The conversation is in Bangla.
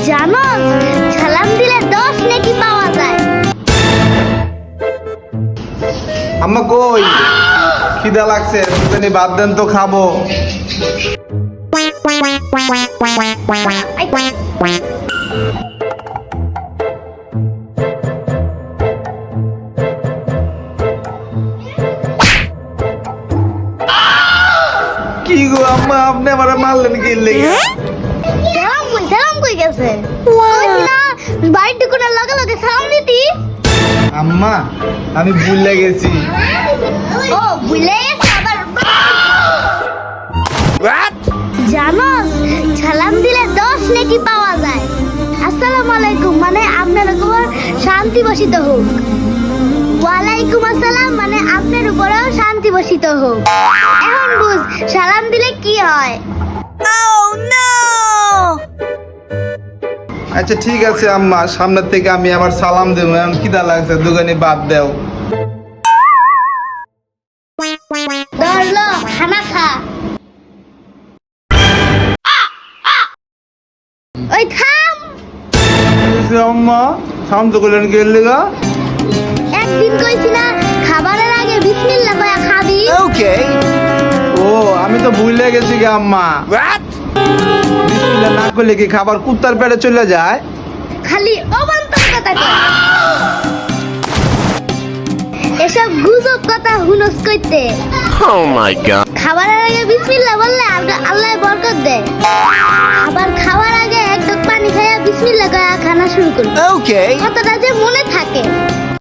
জানোস সালাম দিলে 10 নেকি পাওয়া যায়। আম্মা কই? খিদা লাগছে, তুমি বাদ দেন তো খাবো। কি গো আম্মা, আপনি আমারে মারলেন কি লেগে? সালাম কই গেছে? কইছি না বাড়িতে কোন লগে লগে সালাম দিতি। আম্মা আমি ভুলে গেছি। ও ভুলে গেছে আবার। জানোস সালাম দিলে 10 নেকি পাওয়া যায়। আসসালামু আলাইকুম মানে আপনার উপর শান্তি বর্ষিত হোক। ওয়ালাইকুম আসসালাম মানে আপনার উপরেও শান্তি বর্ষিত হোক। এখন বুঝ সালাম দিলে কি হয়। আচ্ছা ঠিক আছে আম্মা, সামনের থেকে আমি আবার সালাম দেবো। এখন খিদা লাগছে, দোকানে বাদ দাও। ধরলো খানা খা। ওই থাম। আম্মা থাম তো করলেন কি লেগা? একদিন কইছি না খাবারের আগে বিসমিল্লাহ কয়া খাবি। ও আমি তো ভুলে গেছি গে আম্মা। বিসমিল্লাহ না করলে কি খাবার কুত্তার পেটে চলে যায়? খালি অবান্তর কথা কয়। এসব গুজব কথা হুনস কইতে। Oh my god. খাবারের আগে বিসমিল্লাহ বললে আল্লাহ বরকত দেয়। আবার খাওয়ার আগে এক ঢোক পানি খাইয়া বিসমিল্লাহ কয়া খানা শুরু করবে। Okay. কথাটা যে মনে থাকে।